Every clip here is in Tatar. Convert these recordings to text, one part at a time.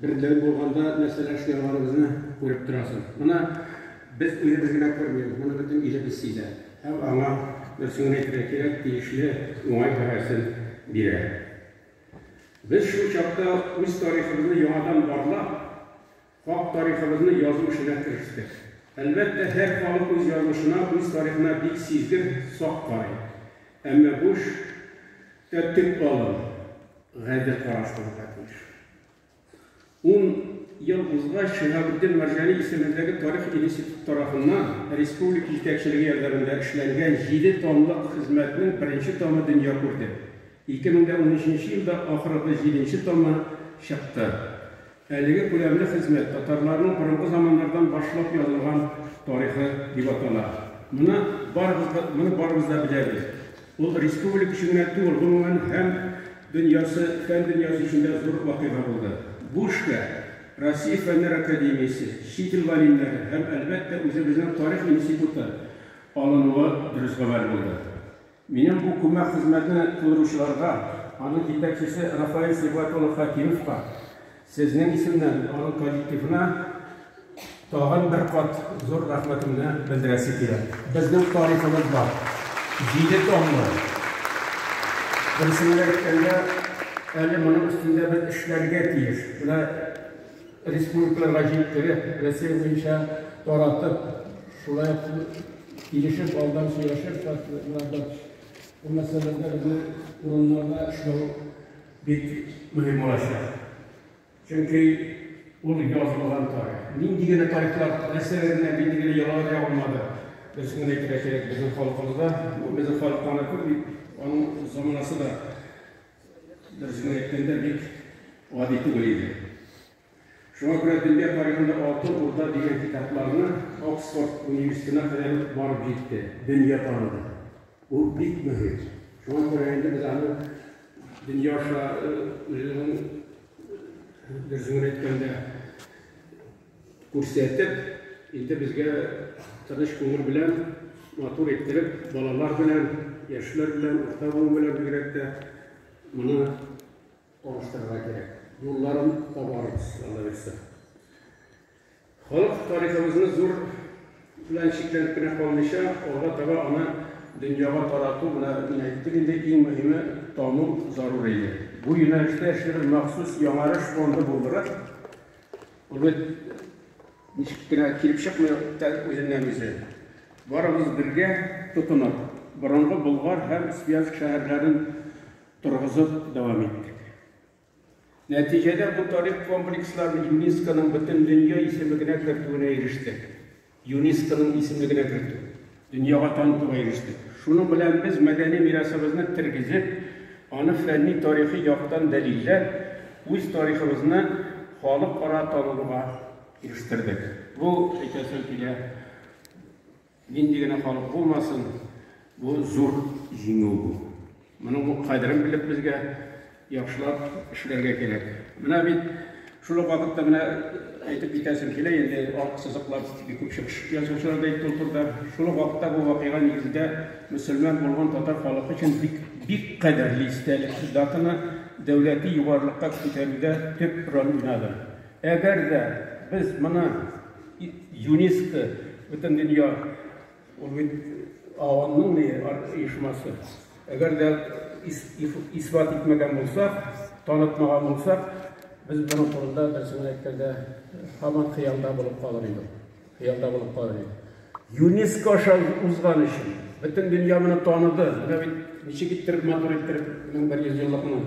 birden bolganda mesela işlerimizni görüp durasın. Buna biz özümüzgene görmüyoruz. Bunu bütün iyice bizsizler. Hem ama versiyonu ettirerek değişli onay bahasın biri. Biz şu çapta öz tarihimizni yanadan barlap, halk tarihimizni yazmışına kiriştik. Elbette her halk öz yazmışına, öz tarihine bir sizdir, sok tarih. Ama bu tüp alın, gayet karıştırıp etmiş. 10 yıl uzğa Şihabuddin Marjani isimindeki Tarih İnstitut tarafından Respublika yetekçiliği yerlerinde işlengen 7 tomluk hizmetinin birinci tomu dünya kurdu. 2013 yılda ahırda 7. tomu çıktı. 50 ko'lamli hizmet Tatarlarning burungi zamonlardan başlap yazılgan tarihi deb atalar. Buni baribizda bilamiz. Bu Respublika uchun emas, umuman ham dünyası, fen dünyası içinde zo'r vaqi'a bo'ldi. Bu ishga Rossiya Fanlar Akademiyasi, chet el alimlari ham albatta o'zimizning Tarix instituti olinuvi durust xabar bo'ldi. Mening bu ko'mak xizmatini to'ldiruvchilarga, uning yetakchisi Rafael Sebatulov Hakimovga, sizning ismdan uning kollektivina tag'in bir qat zo'r rahmatimni bildirasi keladi. Bizning tariximiz bor. 7 tomlar. Birisini aytganda, hali buning ustida biz ishlarga tegish. Bular Respublikalar vaziyatları Rossiya bo'yicha taratib, shulay kelishib, oldin so'rashib, bu masalalarda bizni o'rinlarda ishlash bek muhim bo'ladi. Chunki u yozilgan tarix. Mindigina tarixlar Rossiyadan mindigina yolg'on olmadi. Bizning kerak bizning xalqimizda, bizning xalqona ko'p onun zamanasida bizning aytganda bek odatiy bo'ladi. Şuna göre dünya tarihinde Altın Orda diyen kitaplarını Oxford Üniversitesi'ne kadar varıp gitti. Dünya tanıdı. Bu büyük mühim. Şuna göre biz dünya özünün etkende kursetip, indi bizge tanış kumur bilen, matur ettirip, balalar bilen, yaşlılar bilen, orta boğum bilen birlikte bunu konuşturmak gerek. Yollarım tabarız, Allah versin. Halk tarihimizin zor bilen şekillenip kalmışa, orada tabi ana dünyaya taratu, buna minayettirinde en mühimi tamam zaruriydi. Bu yönelişte işlerin mahsus yanarış fondu buldurar. Onu nişkine kelip çıkmıyor, özünden bize. Varımız birge tutunup, burunlu Bulgar hem Siyaz şehirlerin turğuzu devam ettik. Neticede bu tarih komplekslerini UNESCO'nun bütün dünya isimliğine kırtığına eriştik. UNESCO'nun isimliğine kırttık. Dünyaya tanıtığa eriştik. Şunu bilen biz medeni mirasımızı tirgizip, onu fenni tarihi yaktan deliller, öz tarihimizni halk ara tanıtığa eriştirdik. Bu kesinlikle mindigine halk olmasın, bu zor jingil bu. Bunun bu kaydırın bilip bizge yaxshilab ishlarga kerak. Mana men shu vaqtda mana aytib ketasim kelay, endi oq siziqlar ko'p chiqish yozuvchilarda aytib o'tirdi. Shu vaqtda bu voqea negizida musulmon bo'lgan tatar xalqi uchun bir qadrli istalik datini davlatiy yuqorilikqa ko'tarishda ko'p rol o'ynadi. Agarda biz mana UNESCO butun dunyo avonning uyushmasi agarda ispat etmeden olsak, tanıtmadan olsak, biz bunun kurunda dersine etkende hemen hıyalda bulup kalırıyorduk. Hıyalda bulup kalırıyorduk. UNESCO uzgan için, bütün dünya bunu tanıdı. Neçe gittirip, matur ettirip, bunun 100 yıllıkını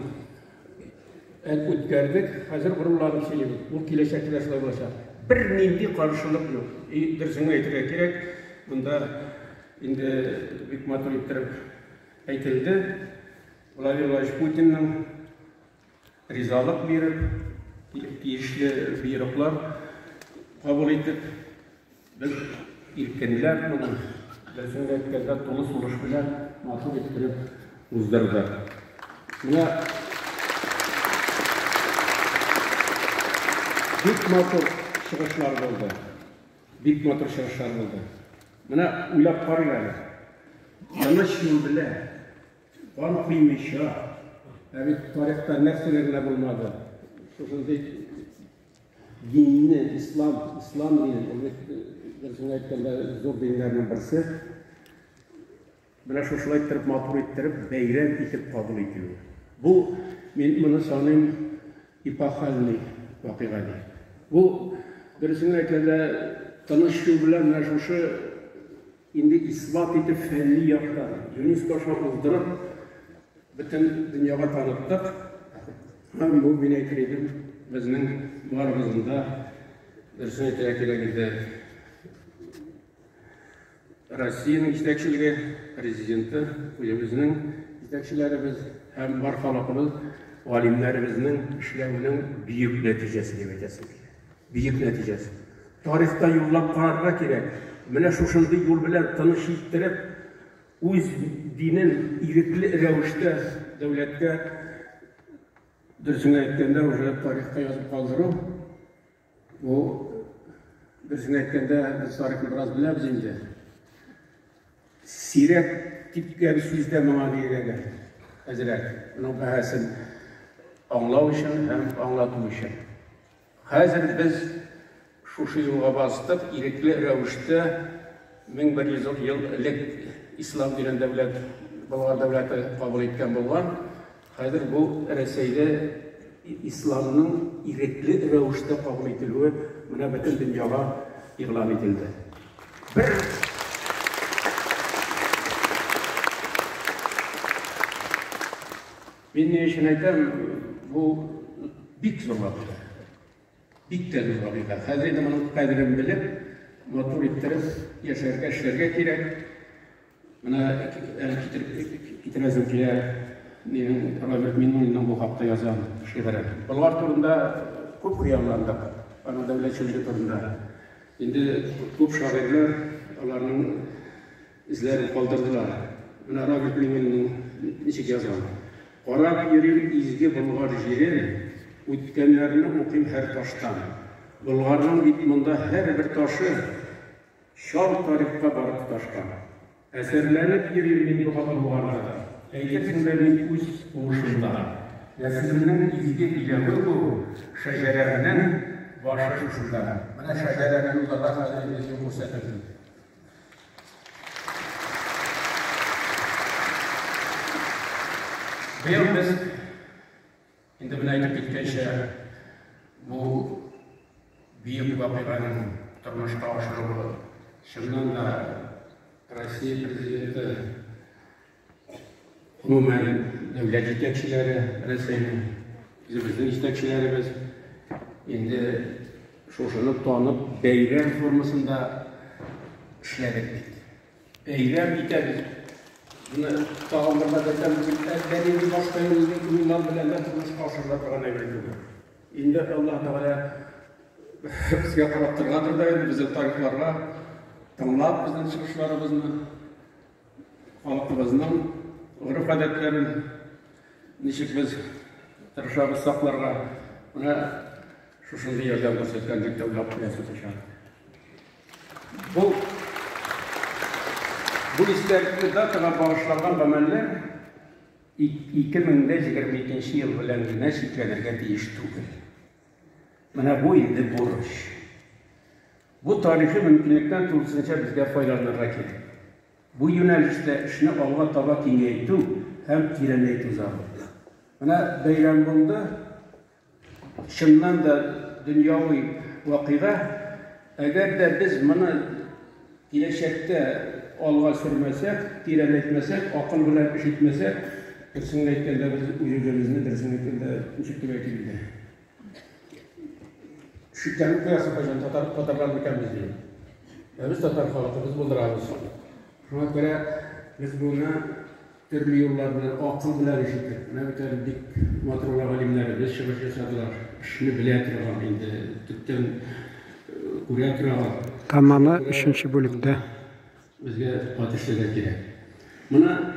ötkerdik. Hazır kurumların şeyi, bu kileşekleşle ulaşar. Bir nindi karşılık yok. Dersine ettirek gerek. Bunda indi büyük matur ettirip aytildi. Vladimir Putin'in rizalık verip, tiyişli buyruklar kabul edip, biz ilkenler bunu dersinde etkelde dolu soruş bilen matur ettirip uzdurdu. Buna büyük matur çıkışlar oldu. Büyük matur çıkışlar oldu. Buna uylap parayla. Yanlış yıl bile. Var kıymış ya. Evet, tarihte nerselerine bulmadı. Şurada dinini, İslam dinini, dürüstünü aytganda zor dinlerden birisi, bana şuşulay ettirip, matur ettirip, beyran etip kabul ediyor. Bu, men bunu sanayım, epoxalli vakıa değil. Bu, dürüstünü aytganda tanışıyor bilen, şuşu, indi ispat etip fenli yakta, UNESCO şartlandırıp, bütün dünyaya tanıttık. Bu beni etkiledim, bizning varımızda, dürüstünü aytganda Rossiyaning yetakchiligi, prezidenti, o'zimizning yetakchilarimiz ham bor xalqimiz, olimlarimizning ishlavining buyuk natijasi deb aytasan. Buyuk natijasi. Tarixda yo'llab qararga kerak. Mana shunday yo'l bilan tanishtirib, o'z dinin irqli ravishda davlatga dursini aytganda o'sha tarixga yozib qoldirib, bu dursini aytganda biz tarixni biroz bilamiz endi. Sirat tipga bir so'zda mana deyiladi. Hazrat, bunun bahasin anlav uchun ham anglatuv uchun. Hozir biz shu yo'lga bosib, irqli ravishda 1100 yillik islom dinidan davlat bo'lgan davlatni qabul etgan bo'lgan. Hozir bu Rossiyada islomning irqli ravishda qabul etiluvi mana butun dunyoga e'lon etildi. Men ne için aytam, bu bik zor vakıda. Bik de zor vakıda. Hazreti bunun kadrini bilip, motor ettirip, yaşarga, işlerge gerek. Bana getirazım ki, Robert Minno'nun bu hafta yazan şeyleri. Bunlar turunda çok rüyalandık. Bana devletçilik turunda. Şimdi çok şairler, onların izlerini kaldırdılar. Bana Robert Minno'nun niçik yazan. Qarab yerin izgi bulgar jeri, o'tganlarini o'qim har toshdan. Bulgarning bitmunda har bir toshi shol tarixga borib tutashgan. Asarlanib yerin bu bulgarda. Aytishimlarning o'z qo'shimda. Nasrimning izgi ilavi bu, shajarlarning boshi shunda. Mana shajarlarning Alloh taologa ko'rsatdi. Biz endi buni aytib ketgancha bu buyuk voqeaning turmushga oshiruvi shundan da Rossiya prezidenti umuman davlat yetakchilari Rossiyaning bizning yetakchilarimiz endi shuni tanib bayram formasida ishladik. Bayram etamiz. Buni tağamlardan benim başka yollar bilenler tutmuş karşılar falan evleniyor. İndi Allah Teala bizga qarab turgandir da bizim tarixlarga tanlab bizning chiqishlarimizni, xalqimizning urf odatlarini nechik biz tirishamiz saqlarga buni shunday yordam ko'rsatgandek davlat qo'yasiz. Bu isterlikli dataga bağışlanan ameller 2022 yıl bilen çekilirge değiştirildi. Mana bu indi boruş. Bu tarihi mümkünlükten tutulsunca bizde faydalanırga kerak. Bu yönelişte işini alga taba kengaytu hem tirenaytu zarur. Mana bayram buldu. Şundan da dünyavi vakıga eğer de biz mana gelecekte alga sürmesek, tiren etmesek, akıl bilen iş etmesek, dürüstünü aytganda biz o'zimizni dürüstünü aytganda nechikdeb aytildi. Tushuntirib qo'yasiz qachon tatarlar ekanmiz deydi. Biz tatar xalqimiz bildiramiz. Shunga ko'ra biz buni turli yo'llar bilan aql bilan ish etdik. Mana bu dik motorlar olimlarimiz chiqish jasadilar. Ishni bila turgan endi tubdan ko'ra turgan. Tamamı 3. bölümde. Bizga qatishlar kerak. Mana